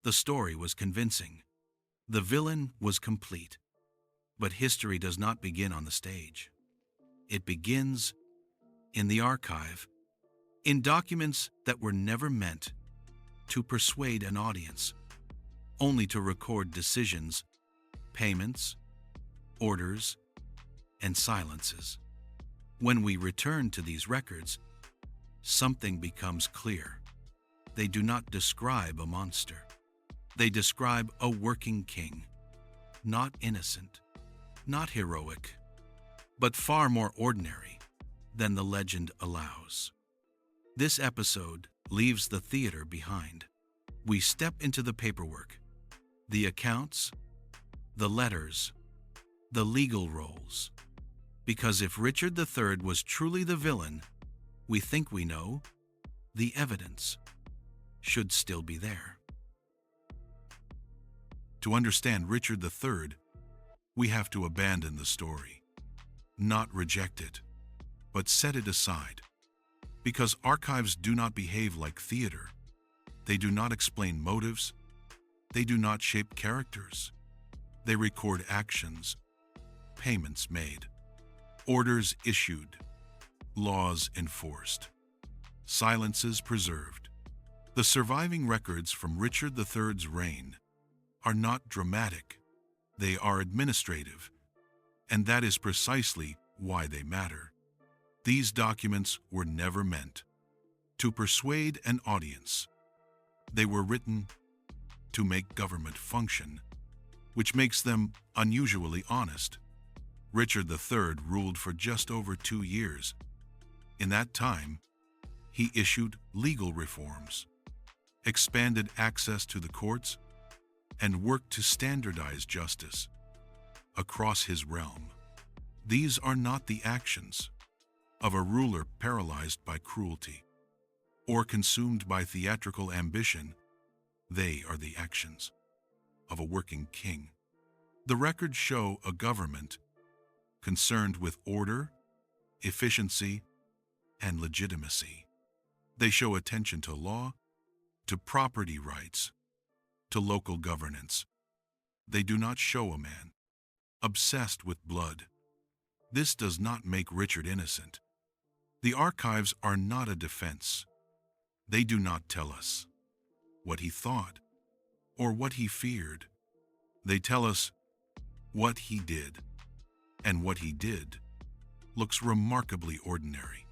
The story was convincing. The villain was complete. But history does not begin on the stage. It begins in the archive, in documents that were never meant to persuade an audience, only to record decisions, payments, orders, and silences. When we return to these records, something becomes clear. They do not describe a monster. They describe a working king, not innocent, not heroic, but far more ordinary than the legend allows. This episode leaves the theater behind. We step into the paperwork, the accounts, the letters, the legal roles. Because if Richard III was truly the villain we think we know, the evidence should still be there. To understand Richard III, we have to abandon the story, not reject it, but set it aside. Because archives do not behave like theater. They do not explain motives. They do not shape characters. They record actions, payments made, orders issued, laws enforced, silences preserved. The surviving records from Richard III's reign are not dramatic. They are administrative, and that is precisely why they matter. These documents were never meant to persuade an audience. They were written to make government function, which makes them unusually honest. Richard III ruled for just over 2 years. In that time, he issued legal reforms, expanded access to the courts, and worked to standardize justice across his realm. These are not the actions of a ruler paralyzed by cruelty or consumed by theatrical ambition. They are the actions of a working king. The records show a government concerned with order, efficiency, and legitimacy. They show attention to law, to property rights, to local governance. They do not show a man obsessed with blood. This does not make Richard innocent. The archives are not a defense. They do not tell us what he thought or what he feared. They tell us what he did, and what he did looks remarkably ordinary.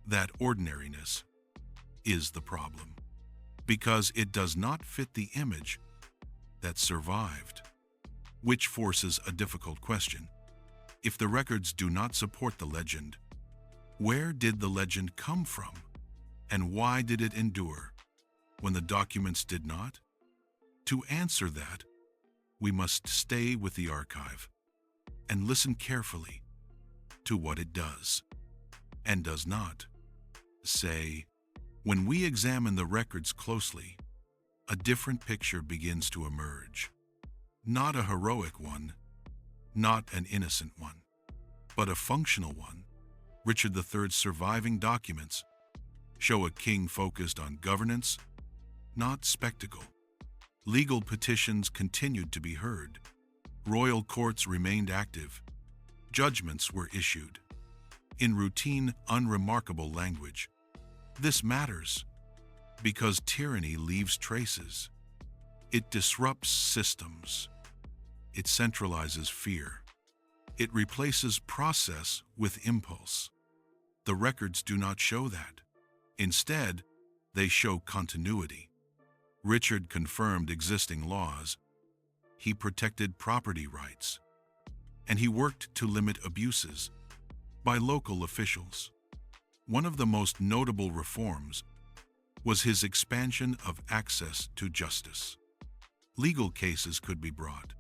That ordinariness is the problem, because it does not fit the image that survived, which forces a difficult question. If the records do not support the legend, where did the legend come from, and why did it endure when the documents did not? To answer that, we must stay with the archive and listen carefully to what it does and does not say. When we examine the records closely, a different picture begins to emerge. Not a heroic one, not an innocent one, but a functional one. Richard III's surviving documents show a king focused on governance, not spectacle. Legal petitions continued to be heard. Royal courts remained active. Judgments were issued in routine, unremarkable language. This matters because tyranny leaves traces. It disrupts systems. It centralizes fear. It replaces process with impulse. The records do not show that. Instead, they show continuity. Richard confirmed existing laws. He protected property rights. And he worked to limit abuses by local officials. One of the most notable reforms was his expansion of access to justice. Legal cases could be brought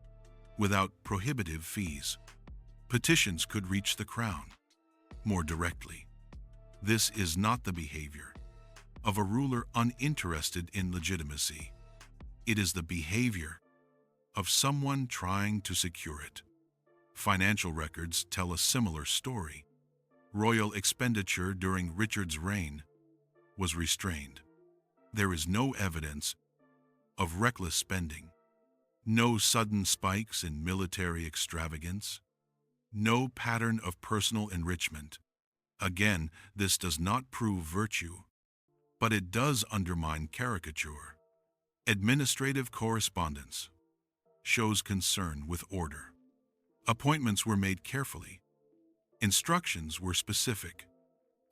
without prohibitive fees. Petitions could reach the crown more directly. This is not the behavior of a ruler uninterested in legitimacy. It is the behavior of someone trying to secure it. Financial records tell a similar story. Royal expenditure during Richard's reign was restrained. There is no evidence of reckless spending. No sudden spikes in military extravagance. No pattern of personal enrichment. Again, this does not prove virtue, but it does undermine caricature. Administrative correspondence shows concern with order. Appointments were made carefully. Instructions were specific.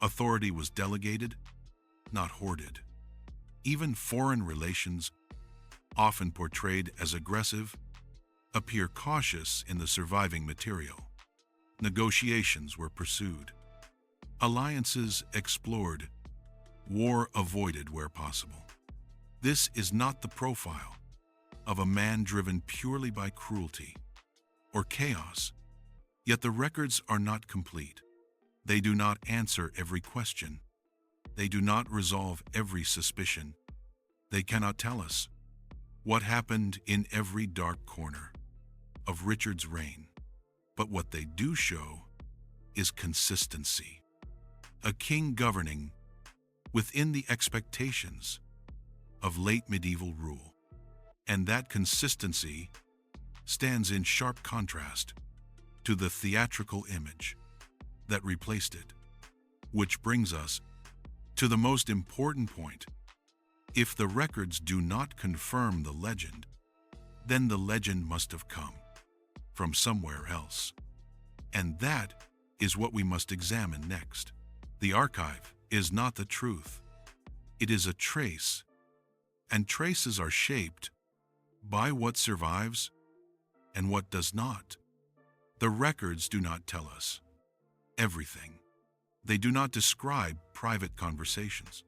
Authority was delegated, not hoarded. Even foreign relations, often portrayed as aggressive, appear cautious in the surviving material. Negotiations were pursued. Alliances explored. War avoided where possible. This is not the profile of a man driven purely by cruelty or chaos. Yet the records are not complete. They do not answer every question. They do not resolve every suspicion. They cannot tell us what happened in every dark corner of Richard's reign. But what they do show is consistency. A king governing within the expectations of late medieval rule. And that consistency stands in sharp contrast to the theatrical image that replaced it. Which brings us to the most important point. If the records do not confirm the legend, then the legend must have come from somewhere else. And that is what we must examine next. The archive is not the truth. It is a trace, and traces are shaped by what survives and what does not. The records do not tell us everything. They do not describe private conversations.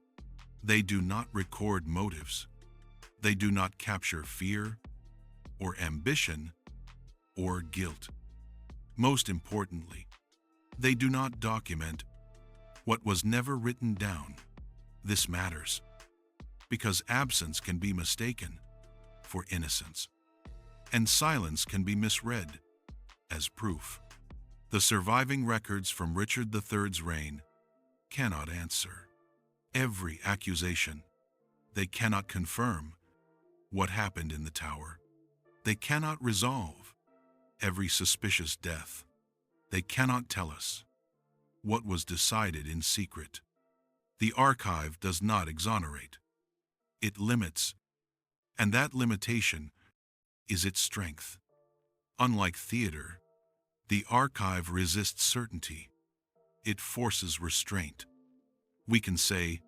They do not record motives. They do not capture fear or ambition or guilt. Most importantly, they do not document what was never written down. This matters because absence can be mistaken for innocence, and silence can be misread as proof. The surviving records from Richard III's reign cannot answer every accusation. They cannot confirm what happened in the Tower. They cannot resolve every suspicious death. They cannot tell us what was decided in secret. The archive does not exonerate. It limits, and that limitation is its strength. Unlike theater, the archive resists certainty. It forces restraint. We can say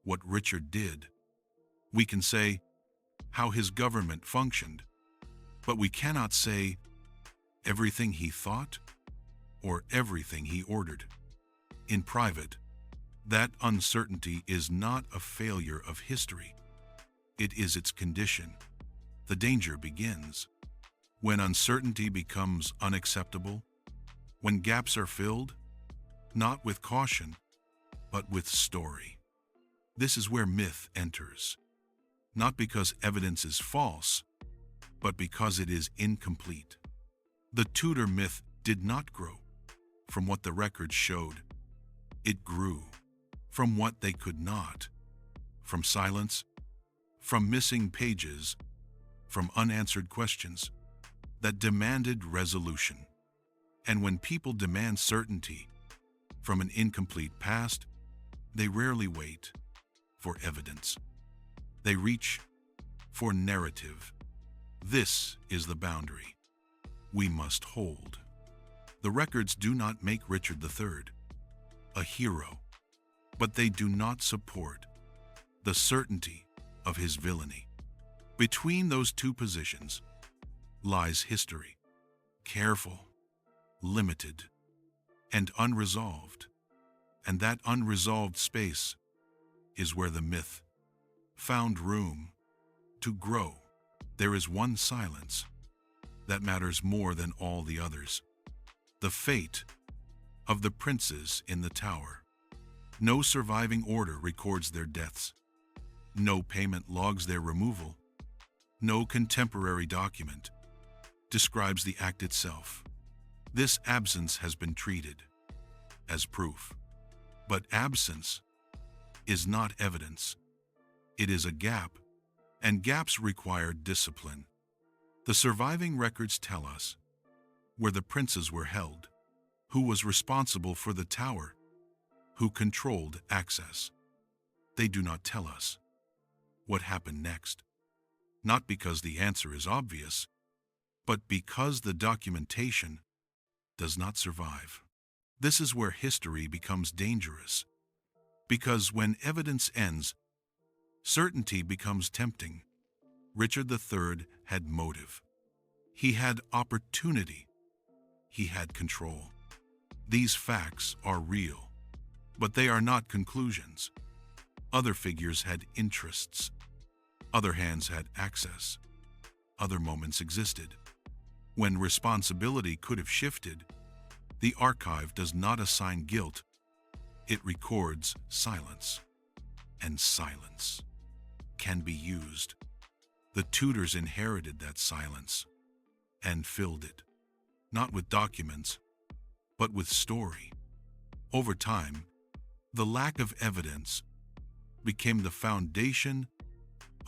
what Richard did. We can say how his government functioned, but we cannot say everything he thought or everything he ordered. In private, that uncertainty is not a failure of history. It is its condition. The danger begins when uncertainty becomes unacceptable, when gaps are filled, not with caution, but with story. This is where myth enters, not because evidence is false, but because it is incomplete. The Tudor myth did not grow from what the records showed. It grew from what they could not, from silence, from missing pages, from unanswered questions that demanded resolution. And when people demand certainty from an incomplete past, they rarely wait for evidence. They reach for narrative. This is the boundary we must hold. The records do not make Richard III a hero, but they do not support the certainty of his villainy. Between those two positions lies history, careful, limited, and unresolved. And that unresolved space is where the myth found room to grow. There is one silence that matters more than all the others: the fate of the princes in the Tower. No surviving order records their deaths. No payment logs their removal. No contemporary document describes the act itself. This absence has been treated as proof. But absence is not evidence. It is a gap and gaps required discipline. The surviving records tell us where the princes were held, who was responsible for the tower, who controlled access. They do not tell us what happened next, not because the answer is obvious, but because the documentation does not survive. This is where history becomes dangerous, because when evidence ends, certainty becomes tempting. Richard III had motive. He had opportunity. He had control. These facts are real, but they are not conclusions. Other figures had interests. Other hands had access. Other moments existed. When responsibility could have shifted, the archive does not assign guilt. It records silence. And silence can be used. The Tudors inherited that silence and filled it, not with documents, but with story. Over time, the lack of evidence became the foundation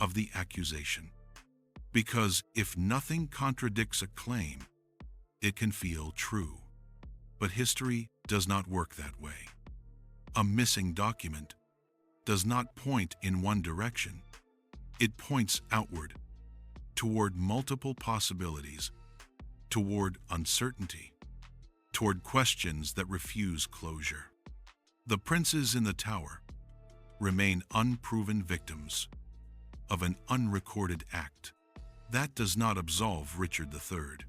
of the accusation. Because if nothing contradicts a claim, it can feel true. But history does not work that way. A missing document does not point in one direction. It points outward, toward multiple possibilities, toward uncertainty, toward questions that refuse closure. The princes in the tower remain unproven victims of an unrecorded act. That does not absolve Richard III,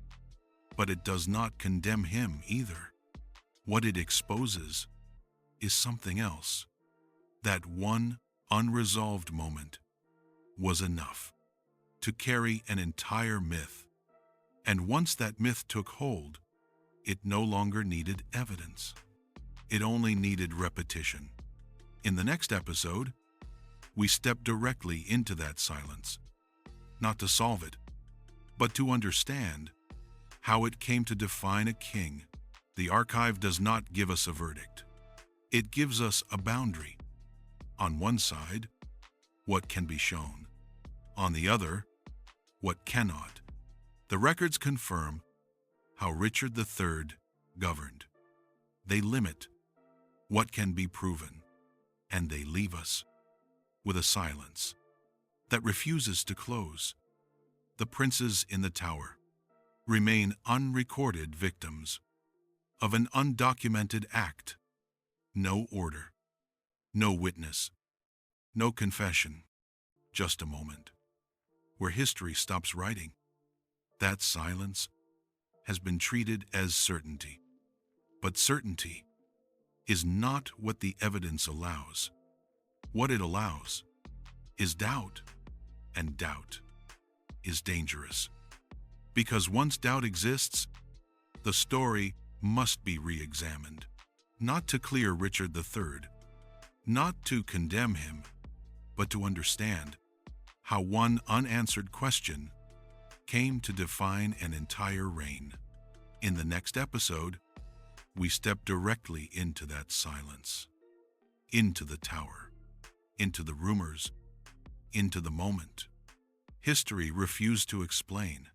but it does not condemn him either. What it exposes is something else. That one unresolved moment was enough to carry an entire myth. And once that myth took hold, it no longer needed evidence. It only needed repetition. In the next episode, we step directly into that silence, not to solve it, but to understand how it came to define a king. The archive does not give us a verdict. It gives us a boundary. On one side, what can be shown. On the other, what cannot. The records confirm how Richard III governed. They limit what can be proven, and they leave us with a silence that refuses to close. The princes in the tower remain unrecorded victims of an undocumented act. No order, no witness, no confession, just a moment where history stops writing. That silence has been treated as certainty. But certainty is not what the evidence allows. What it allows is doubt, and doubt is dangerous. Because once doubt exists, the story must be re-examined. Not to clear Richard III, not to condemn him, but to understand how one unanswered question came to define an entire reign. In the next episode, we step directly into that silence, into the tower, into the rumors, into the moment history refused to explain.